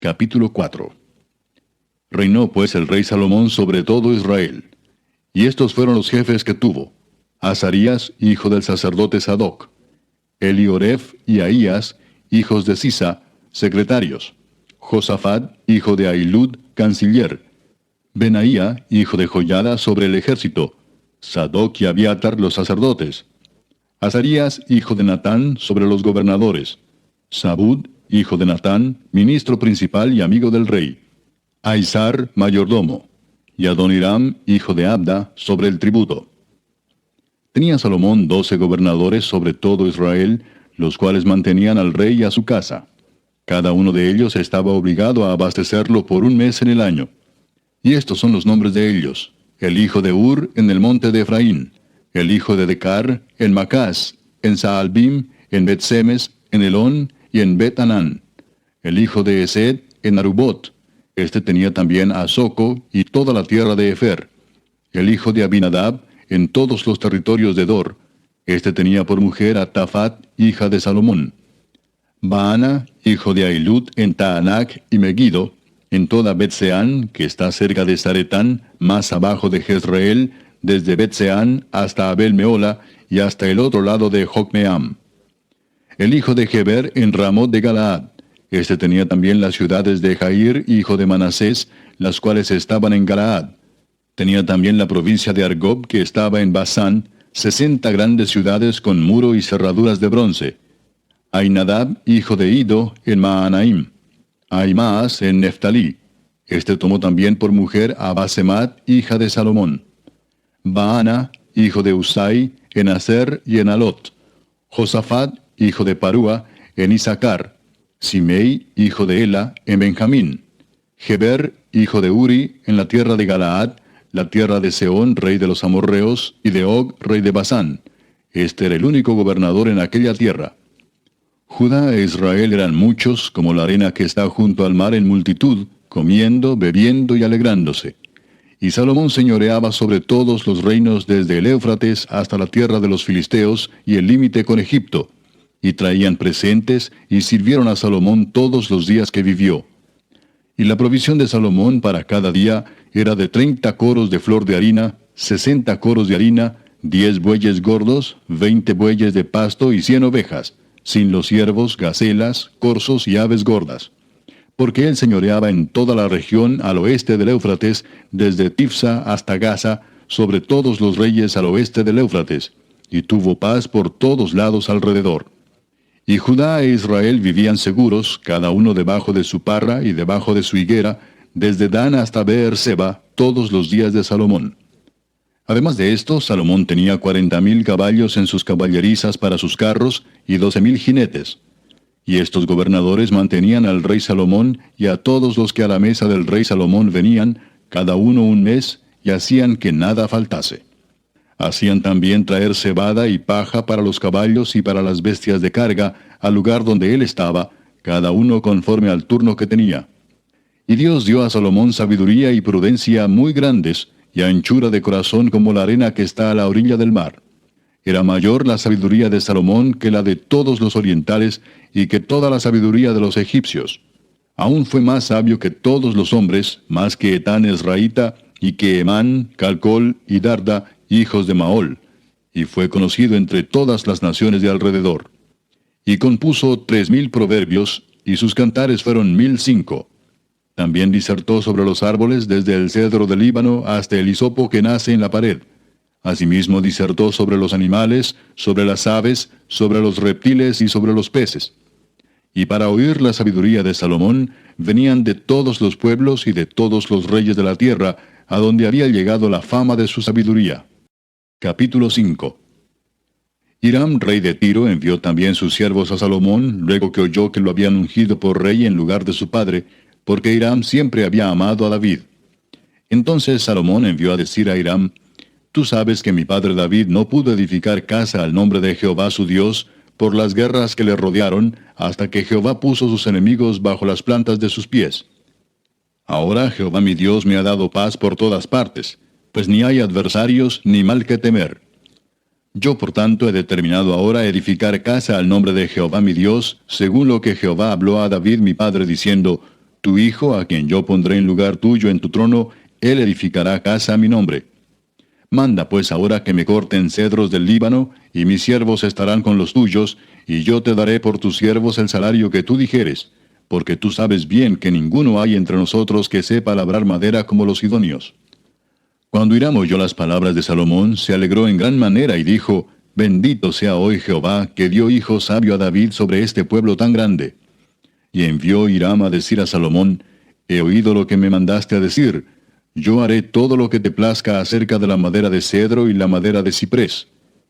Capítulo 4. Reinó pues el rey Salomón sobre todo Israel. Y estos fueron los jefes que tuvo: Azarías, hijo del sacerdote Sadoc; Elioref y Ahías, hijos de Sisa, secretarios; Josafat, hijo de Ahilud, canciller; Benaía, hijo de Joiada, sobre el ejército; Sadoc y Abiatar, los sacerdotes; Azarías, hijo de Natán, sobre los gobernadores; Sabud, hijo de Natán, ministro principal y amigo del rey; Aizar, mayordomo; y Adoniram, hijo de Abda, sobre el tributo. Tenía Salomón 12 gobernadores sobre todo Israel, los cuales mantenían al rey y a su casa. Cada uno de ellos estaba obligado a abastecerlo por un mes en el año. Y estos son los nombres de ellos: el hijo de Ur, en el monte de Efraín; el hijo de Decar, en Macás; en Saalbim, en Bet-Semes, en Elón y en Bet-Anán; el hijo de Esed, en Arubot. Este tenía también a Soco y toda la tierra de Efer; el hijo de Abinadab, en todos los territorios de Dor. Este tenía por mujer a Tafat, hija de Salomón; Baana, hijo de Ahilud, en Taanac y Megiddo, en toda Bet-Seán, que está cerca de Zaretán, más abajo de Jezreel, desde Bet-Seán hasta Abel-Meola, y hasta el otro lado de Jocmeam. El hijo de Geber, en Ramot de Galaad. Este tenía también las ciudades de Jair, hijo de Manasés, las cuales estaban en Galaad. Tenía también la provincia de Argob, que estaba en Basán, 60 grandes ciudades con muro y cerraduras de bronce. Ainadab, hijo de Ido, en Maanaim; Aimaas, en Neftalí. Este tomó también por mujer a Basemat, hija de Salomón; Baana, hijo de Usai, en Aser y en Alot; Josafat, hijo de Parúa, en Isaacar; Simei, hijo de Ela, en Benjamín; Geber, hijo de Uri, en la tierra de Galaad, la tierra de Seón, rey de los amorreos, y de Og, rey de Basán. Este era el único gobernador en aquella tierra. Judá e Israel eran muchos, como la arena que está junto al mar en multitud, comiendo, bebiendo y alegrándose. Y Salomón señoreaba sobre todos los reinos desde el Éufrates hasta la tierra de los filisteos y el límite con Egipto. Y traían presentes y sirvieron a Salomón todos los días que vivió. Y la provisión de Salomón para cada día era de 30 coros de flor de harina, 60 coros de harina, 10 bueyes gordos, 20 bueyes de pasto y 100 ovejas, sin los ciervos, gacelas, corzos y aves gordas. Porque él señoreaba en toda la región al oeste del Éufrates, desde Tifsa hasta Gaza, sobre todos los reyes al oeste del Éufrates, y tuvo paz por todos lados alrededor. Y Judá e Israel vivían seguros, cada uno debajo de su parra y debajo de su higuera, desde Dan hasta Beer-seba, todos los días de Salomón. Además de esto, Salomón tenía 40,000 caballos en sus caballerizas para sus carros, y 12,000 jinetes. Y estos gobernadores mantenían al rey Salomón y a todos los que a la mesa del rey Salomón venían, cada uno un mes, y hacían que nada faltase. Hacían también traer cebada y paja para los caballos y para las bestias de carga, al lugar donde él estaba, cada uno conforme al turno que tenía. Y Dios dio a Salomón sabiduría y prudencia muy grandes, y anchura de corazón como la arena que está a la orilla del mar. Era mayor la sabiduría de Salomón que la de todos los orientales, y que toda la sabiduría de los egipcios. Aún fue más sabio que todos los hombres, más que Etán Esraíta, y que Emán, Calcol y Darda, hijos de Maol, y fue conocido entre todas las naciones de alrededor. Y compuso 3,000 proverbios, y sus cantares fueron 1,005. También disertó sobre los árboles desde el cedro del Líbano hasta el hisopo que nace en la pared. Asimismo disertó sobre los animales, sobre las aves, sobre los reptiles y sobre los peces. Y para oír la sabiduría de Salomón, venían de todos los pueblos y de todos los reyes de la tierra, a donde había llegado la fama de su sabiduría. Capítulo 5. Hiram, rey de Tiro, envió también sus siervos a Salomón, luego que oyó que lo habían ungido por rey en lugar de su padre, porque Hiram siempre había amado a David. Entonces Salomón envió a decir a Hiram: Tú sabes que mi padre David no pudo edificar casa al nombre de Jehová su Dios, por las guerras que le rodearon, hasta que Jehová puso sus enemigos bajo las plantas de sus pies. Ahora Jehová mi Dios me ha dado paz por todas partes, pues ni hay adversarios ni mal que temer. Yo por tanto he determinado ahora edificar casa al nombre de Jehová mi Dios, según lo que Jehová habló a David mi padre diciendo: Tu hijo, a quien yo pondré en lugar tuyo en tu trono, él edificará casa a mi nombre. Manda pues ahora que me corten cedros del Líbano, y mis siervos estarán con los tuyos, y yo te daré por tus siervos el salario que tú dijeres, porque tú sabes bien que ninguno hay entre nosotros que sepa labrar madera como los sidonios. Cuando Hiram oyó las palabras de Salomón, se alegró en gran manera y dijo, Bendito sea hoy Jehová, que dio hijo sabio a David sobre este pueblo tan grande. Y envió Hiram a decir a Salomón, He oído lo que me mandaste a decir. Yo haré todo lo que te plazca acerca de la madera de cedro y la madera de ciprés.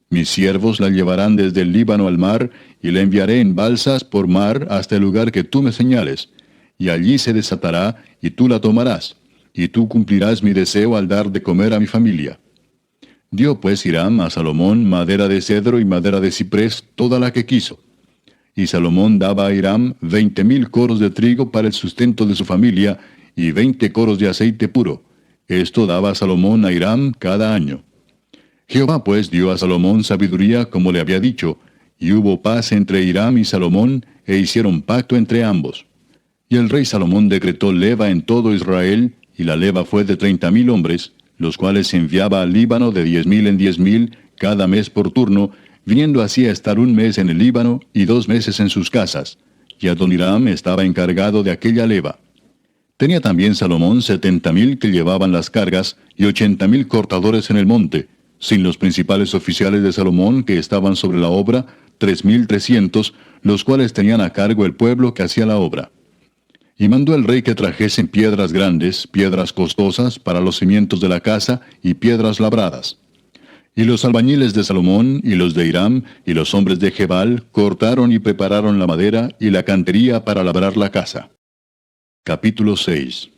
Mis siervos la llevarán desde el Líbano al mar, y la enviaré en balsas por mar hasta el lugar que tú me señales. Y allí se desatará, y tú la tomarás, y tú cumplirás mi deseo al dar de comer a mi familia. Dio pues Hiram a Salomón madera de cedro y madera de ciprés, toda la que quiso. Y Salomón daba a Hiram 20,000 coros de trigo para el sustento de su familia, y 20 coros de aceite puro. Esto daba Salomón a Hiram cada año. Jehová pues dio a Salomón sabiduría como le había dicho, y hubo paz entre Hiram y Salomón, e hicieron pacto entre ambos. Y el rey Salomón decretó leva en todo Israel, y la leva fue de 30,000 hombres, los cuales se enviaba al Líbano de 10,000 en 10,000, cada mes por turno, viniendo así a estar un mes en el Líbano y 2 meses en sus casas. Y Adoniram estaba encargado de aquella leva. Tenía también Salomón 70,000 que llevaban las cargas, y 80,000 cortadores en el monte, sin los principales oficiales de Salomón que estaban sobre la obra, 3,300, los cuales tenían a cargo el pueblo que hacía la obra. Y mandó el rey que trajesen piedras grandes, piedras costosas, para los cimientos de la casa, y piedras labradas. Y los albañiles de Salomón, y los de Hiram, y los hombres de Gebal, cortaron y prepararon la madera y la cantería para labrar la casa. Capítulo 6.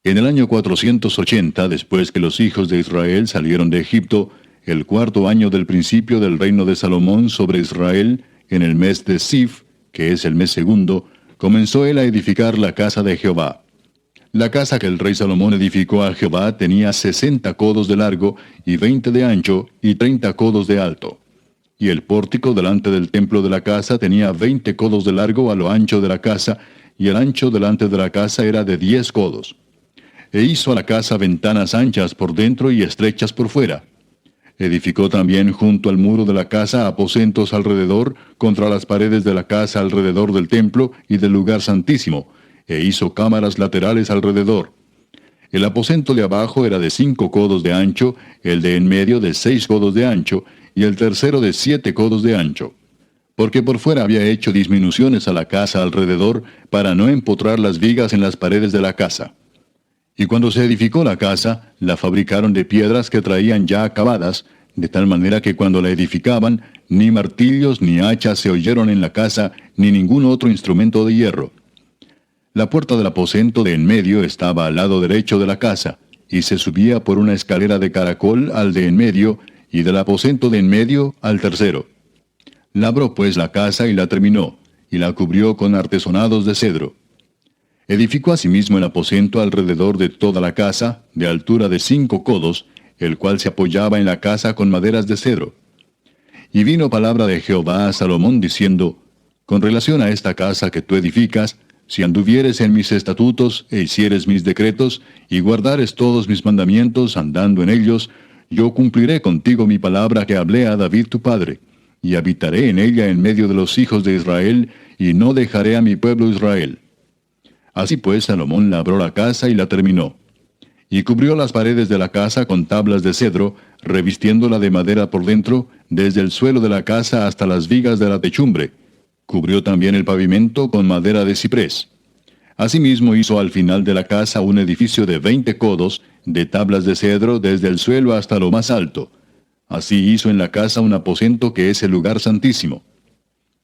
En el año 480, después que los hijos de Israel salieron de Egipto, el 4º año del principio del reino de Salomón sobre Israel, en el mes de Sif, que es el mes segundo, comenzó él a edificar la casa de Jehová. La casa que el rey Salomón edificó a Jehová tenía 60 codos de largo, y 20 de ancho, y 30 codos de alto. Y el pórtico delante del templo de la casa tenía 20 codos de largo a lo ancho de la casa, y el ancho delante de la casa era de 10 codos. E hizo a la casa ventanas anchas por dentro y estrechas por fuera. Edificó también junto al muro de la casa aposentos alrededor, contra las paredes de la casa alrededor del templo y del lugar santísimo, e hizo cámaras laterales alrededor. El aposento de abajo era de 5 codos de ancho, el de en medio de 6 codos de ancho, y el tercero de 7 codos de ancho. Porque por fuera había hecho disminuciones a la casa alrededor, para no empotrar las vigas en las paredes de la casa. Y cuando se edificó la casa, la fabricaron de piedras que traían ya acabadas, de tal manera que cuando la edificaban, ni martillos ni hachas se oyeron en la casa, ni ningún otro instrumento de hierro. La puerta del aposento de en medio estaba al lado derecho de la casa, y se subía por una escalera de caracol al de en medio, y del aposento de en medio al tercero. Labró pues la casa y la terminó, y la cubrió con artesonados de cedro. Edificó asimismo el aposento alrededor de toda la casa, de altura de 5 codos, el cual se apoyaba en la casa con maderas de cedro. Y vino palabra de Jehová a Salomón diciendo, Con relación a esta casa que tú edificas, si anduvieres en mis estatutos e hicieres mis decretos, y guardares todos mis mandamientos andando en ellos, yo cumpliré contigo mi palabra que hablé a David tu padre, y habitaré en ella en medio de los hijos de Israel, y no dejaré a mi pueblo Israel. Así pues Salomón labró la casa y la terminó. Y cubrió las paredes de la casa con tablas de cedro, revistiéndola de madera por dentro, desde el suelo de la casa hasta las vigas de la techumbre. Cubrió también el pavimento con madera de ciprés. Asimismo hizo al final de la casa un edificio de 20 codos, de tablas de cedro desde el suelo hasta lo más alto. Así hizo en la casa un aposento que es el lugar santísimo.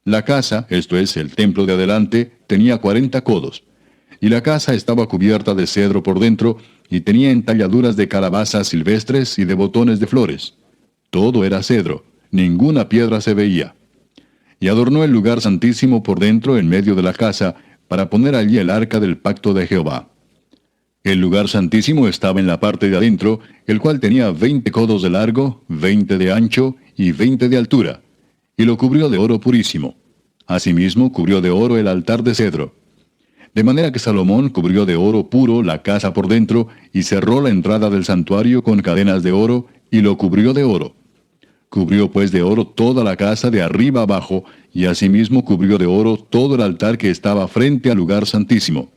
La casa, esto es, el templo de adelante, tenía 40 codos. Y la casa estaba cubierta de cedro por dentro, y tenía entalladuras de calabazas silvestres y de botones de flores. Todo era cedro, ninguna piedra se veía. Y adornó el lugar santísimo por dentro en medio de la casa, para poner allí el arca del pacto de Jehová. El lugar santísimo estaba en la parte de adentro, el cual tenía 20 codos de largo, 20 de ancho y 20 de altura, y lo cubrió de oro purísimo. Asimismo cubrió de oro el altar de cedro. De manera que Salomón cubrió de oro puro la casa por dentro, y cerró la entrada del santuario con cadenas de oro, y lo cubrió de oro. Cubrió pues de oro toda la casa de arriba abajo, y asimismo cubrió de oro todo el altar que estaba frente al lugar santísimo.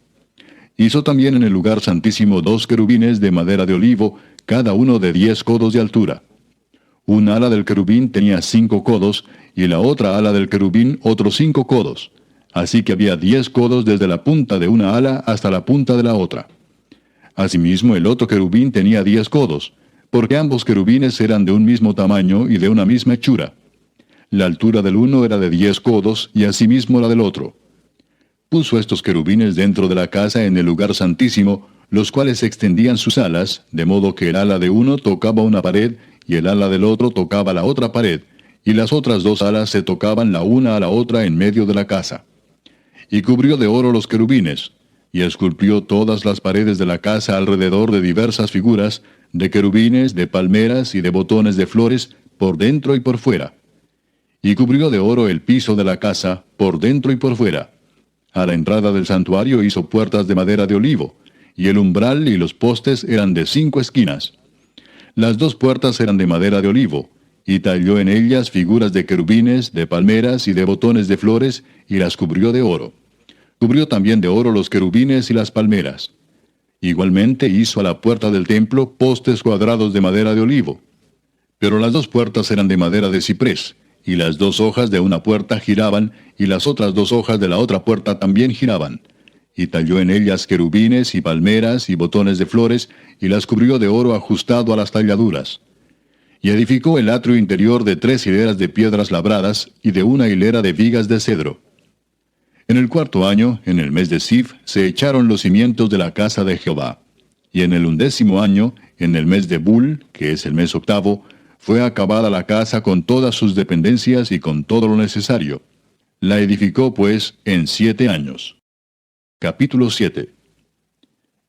Hizo también en el lugar santísimo 2 querubines de madera de olivo, cada uno de 10 codos de altura. Un ala del querubín tenía 5 codos, y la otra ala del querubín otros 5 codos. Así que había 10 codos desde la punta de una ala hasta la punta de la otra. Asimismo el otro querubín tenía 10 codos, porque ambos querubines eran de un mismo tamaño y de una misma hechura. La altura del uno era de 10 codos, y asimismo la del otro. Puso estos querubines dentro de la casa en el lugar santísimo, los cuales extendían sus alas, de modo que el ala de uno tocaba una pared, y el ala del otro tocaba la otra pared, y las otras 2 alas se tocaban la una a la otra en medio de la casa. Y cubrió de oro los querubines, y esculpió todas las paredes de la casa alrededor de diversas figuras, de querubines, de palmeras y de botones de flores, por dentro y por fuera. Y cubrió de oro el piso de la casa, por dentro y por fuera. A la entrada del santuario hizo puertas de madera de olivo, y el umbral y los postes eran de 5 esquinas. Las 2 puertas eran de madera de olivo, y talló en ellas figuras de querubines, de palmeras y de botones de flores, y las cubrió de oro. Cubrió también de oro los querubines y las palmeras. Igualmente hizo a la puerta del templo postes cuadrados de madera de olivo. Pero las 2 puertas eran de madera de ciprés, y las 2 hojas de una puerta giraban, y las otras 2 hojas de la otra puerta también giraban. Y talló en ellas querubines y palmeras y botones de flores, y las cubrió de oro ajustado a las talladuras. Y edificó el atrio interior de 3 hileras de piedras labradas, y de una hilera de vigas de cedro. En el 4º año, en el mes de Sif, se echaron los cimientos de la casa de Jehová. Y en el 11º año, en el mes de Bul, que es el mes 8º, fue acabada la casa con todas sus dependencias y con todo lo necesario. La edificó, pues, en 7 años. Capítulo 7.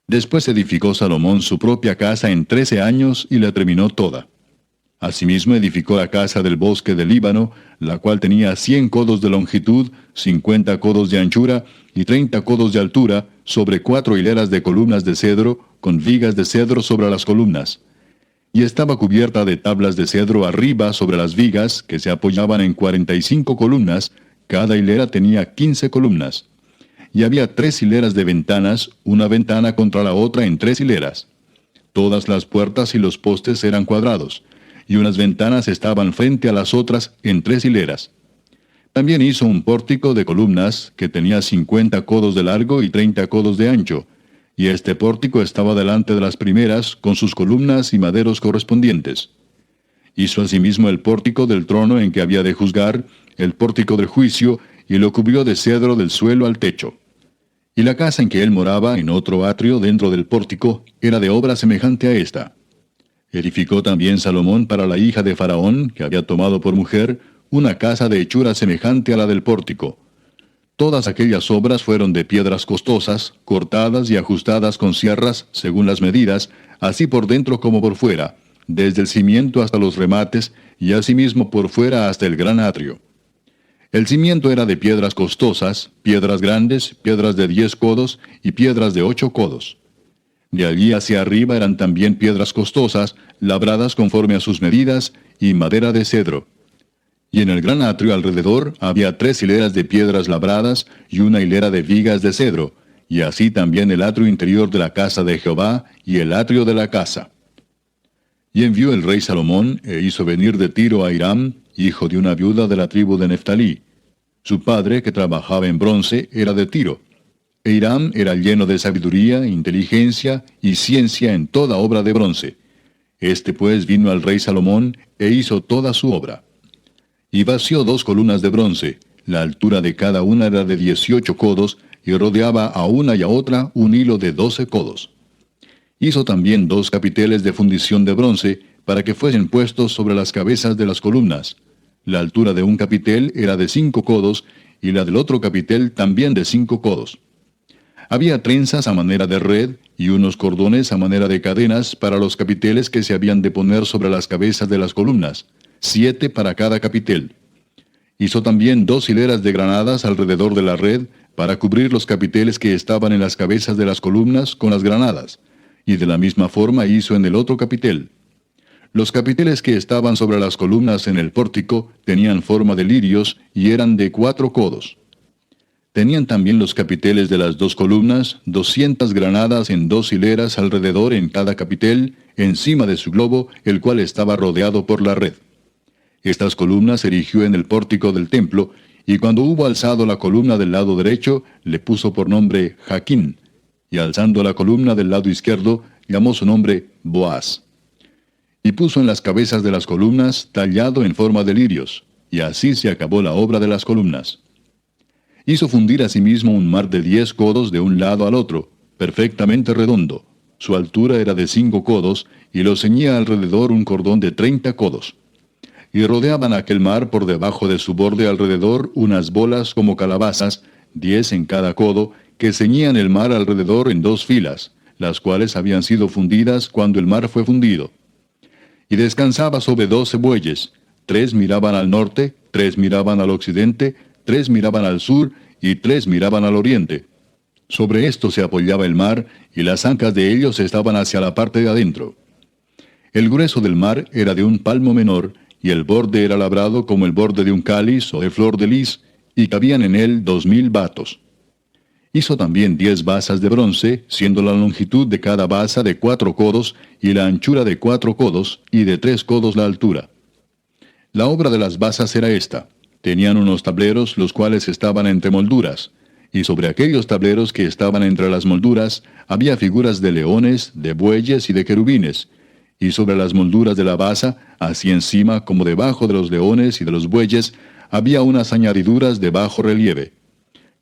Después edificó Salomón su propia casa en 13 años y la terminó toda. Asimismo edificó la casa del bosque del Líbano, la cual tenía 100 codos de longitud, 50 codos de anchura y 30 codos de altura, sobre 4 hileras de columnas de cedro, con vigas de cedro sobre las columnas. Y estaba cubierta de tablas de cedro arriba sobre las vigas, que se apoyaban en 45 columnas, cada hilera tenía 15 columnas. Y había 3 hileras de ventanas, una ventana contra la otra en 3 hileras. Todas las puertas y los postes eran cuadrados, y unas ventanas estaban frente a las otras en 3 hileras. También hizo un pórtico de columnas, que tenía 50 codos de largo y 30 codos de ancho, y este pórtico estaba delante de las primeras, con sus columnas y maderos correspondientes. Hizo asimismo el pórtico del trono en que había de juzgar, el pórtico del juicio, y lo cubrió de cedro del suelo al techo. Y la casa en que él moraba, en otro atrio dentro del pórtico, era de obra semejante a esta. Edificó también Salomón para la hija de Faraón, que había tomado por mujer, una casa de hechura semejante a la del pórtico. Todas aquellas obras fueron de piedras costosas, cortadas y ajustadas con sierras, según las medidas, así por dentro como por fuera, desde el cimiento hasta los remates, y asimismo por fuera hasta el gran atrio. El cimiento era de piedras costosas, piedras grandes, piedras de 10 codos y piedras de 8 codos. De allí hacia arriba eran también piedras costosas, labradas conforme a sus medidas, y madera de cedro. Y en el gran atrio alrededor había 3 hileras de piedras labradas y una hilera de vigas de cedro, y así también el atrio interior de la casa de Jehová y el atrio de la casa. Y envió el rey Salomón, e hizo venir de Tiro a Hiram, hijo de una viuda de la tribu de Neftalí. Su padre, que trabajaba en bronce, era de Tiro. E Hiram era lleno de sabiduría, inteligencia y ciencia en toda obra de bronce. Este pues vino al rey Salomón, e hizo toda su obra. Y vació 2 columnas de bronce, la altura de cada una era de 18 codos, y rodeaba a una y a otra un hilo de 12 codos. Hizo también 2 capiteles de fundición de bronce, para que fuesen puestos sobre las cabezas de las columnas. La altura de un capitel era de 5 codos, y la del otro capitel también de 5 codos. Había trenzas a manera de red, y unos cordones a manera de cadenas para los capiteles que se habían de poner sobre las cabezas de las columnas, 7 para cada capitel. Hizo también 2 hileras de granadas alrededor de la red, para cubrir los capiteles que estaban en las cabezas de las columnas con las granadas, y de la misma forma hizo en el otro capitel. Los capiteles que estaban sobre las columnas en el pórtico tenían forma de lirios y eran de 4 codos. Tenían también los capiteles de las 2 columnas 200 granadas en 2 hileras alrededor en cada capitel, encima de su globo, el cual estaba rodeado por la red. Estas columnas erigió en el pórtico del templo, y cuando hubo alzado la columna del lado derecho, le puso por nombre Jaquín, y alzando la columna del lado izquierdo, llamó su nombre Boaz. Y puso en las cabezas de las columnas tallado en forma de lirios, y así se acabó la obra de las columnas. Hizo fundir asimismo un mar de 10 codos de un lado al otro, perfectamente redondo. Su altura era de 5 codos, y lo ceñía alrededor un cordón de 30 codos. Y rodeaban aquel mar por debajo de su borde alrededor unas bolas como calabazas, 10 en cada codo, que ceñían el mar alrededor en 2 filas, las cuales habían sido fundidas cuando el mar fue fundido. Y descansaba sobre 12 bueyes, 3 miraban al norte, 3 miraban al occidente, 3 miraban al sur, y 3 miraban al oriente. Sobre esto se apoyaba el mar, y las ancas de ellos estaban hacia la parte de adentro. El grueso del mar era de un palmo menor, y el borde era labrado como el borde de un cáliz o de flor de lis, y cabían en él 2000 batos. Hizo también 10 basas de bronce, siendo la longitud de cada basa de 4 codos, y la anchura de 4 codos, y de 3 codos la altura. La obra de las basas era esta. Tenían unos tableros, los cuales estaban entre molduras, y sobre aquellos tableros que estaban entre las molduras, había figuras de leones, de bueyes y de querubines, y sobre las molduras de la basa, así encima como debajo de los leones y de los bueyes, había unas añadiduras de bajo relieve.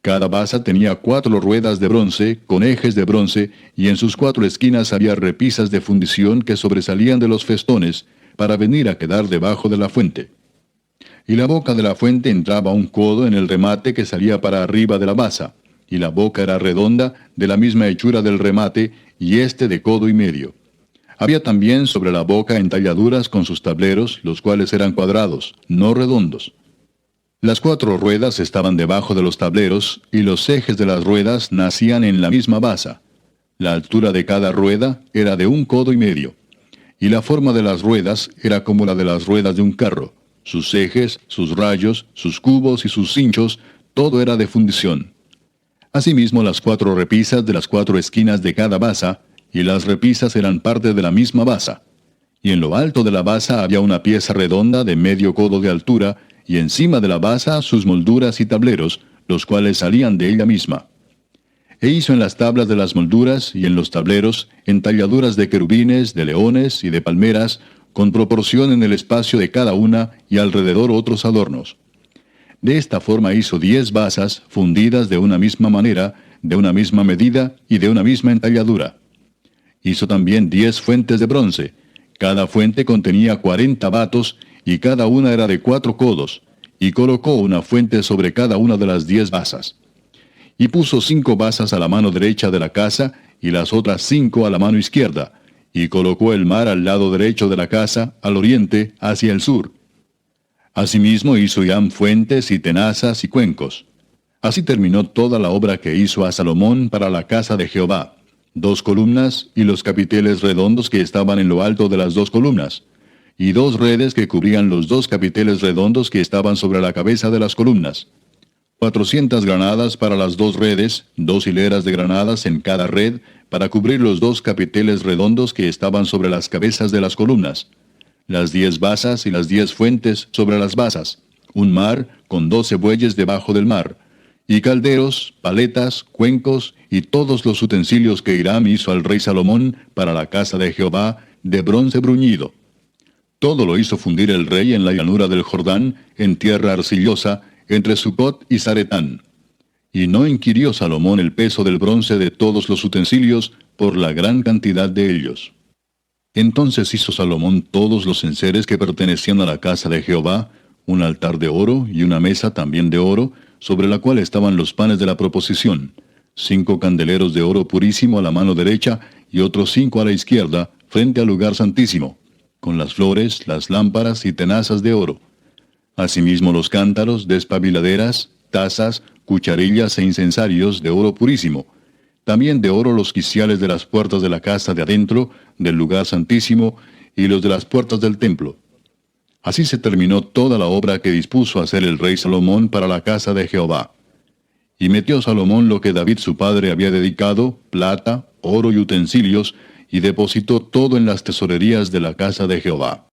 Cada basa tenía 4 ruedas de bronce, con ejes de bronce, y en sus 4 esquinas había repisas de fundición que sobresalían de los festones, para venir a quedar debajo de la fuente. Y la boca de la fuente entraba un codo en el remate que salía para arriba de la basa, y la boca era redonda, de la misma hechura del remate, y este de codo y medio. Había también sobre la boca entalladuras con sus tableros, los cuales eran cuadrados, no redondos. Las 4 ruedas estaban debajo de los tableros, y los ejes de las ruedas nacían en la misma basa. La altura de cada rueda era de 1 codo y medio, y la forma de las ruedas era como la de las ruedas de un carro. Sus ejes, sus rayos, sus cubos y sus cinchos, todo era de fundición. Asimismo las 4 repisas de las 4 esquinas de cada basa, y las repisas eran parte de la misma basa. Y en lo alto de la basa había una pieza redonda de medio codo de altura, y encima de la basa sus molduras y tableros, los cuales salían de ella misma. E hizo en las tablas de las molduras y en los tableros entalladuras de querubines, de leones y de palmeras, con proporción en el espacio de cada una, y alrededor otros adornos. De esta forma hizo 10 basas, fundidas de una misma manera, de una misma medida y de una misma entalladura. Hizo también 10 fuentes de bronce. Cada fuente contenía 40 batos, y cada una era de 4 codos, y colocó una fuente sobre cada una de las 10 basas. Y puso 5 basas a la mano derecha de la casa, y las otras 5 a la mano izquierda, y colocó el mar al lado derecho de la casa, al oriente, hacia el sur. Asimismo hizo Hiram fuentes y tenazas y cuencos. Así terminó toda la obra que hizo a Salomón para la casa de Jehová: 2 columnas y los capiteles redondos que estaban en lo alto de las 2 columnas, y 2 redes que cubrían los 2 capiteles redondos que estaban sobre la cabeza de las columnas. 400 granadas para las 2 redes, 2 hileras de granadas en cada red, para cubrir los 2 capiteles redondos que estaban sobre las cabezas de las columnas. Las 10 basas y las 10 fuentes sobre las basas. Un mar con 12 bueyes debajo del mar. Y calderos, paletas, cuencos y todos los utensilios que Hiram hizo al rey Salomón para la casa de Jehová, de bronce bruñido. Todo lo hizo fundir el rey en la llanura del Jordán, en tierra arcillosa, entre Sucot y Zaretán. Y no inquirió Salomón el peso del bronce de todos los utensilios, por la gran cantidad de ellos. Entonces hizo Salomón todos los enseres que pertenecían a la casa de Jehová, un altar de oro y una mesa también de oro, sobre la cual estaban los panes de la proposición, 5 candeleros de oro purísimo a la mano derecha, y otros 5 a la izquierda, frente al lugar santísimo, con las flores, las lámparas y tenazas de oro. Asimismo los cántaros, despabiladeras, tazas, cucharillas e incensarios de oro purísimo, también de oro los quiciales de las puertas de la casa de adentro, del lugar santísimo, y los de las puertas del templo. Así se terminó toda la obra que dispuso hacer el rey Salomón para la casa de Jehová. Y metió Salomón lo que David su padre había dedicado, plata, oro y utensilios, y depositó todo en las tesorerías de la casa de Jehová.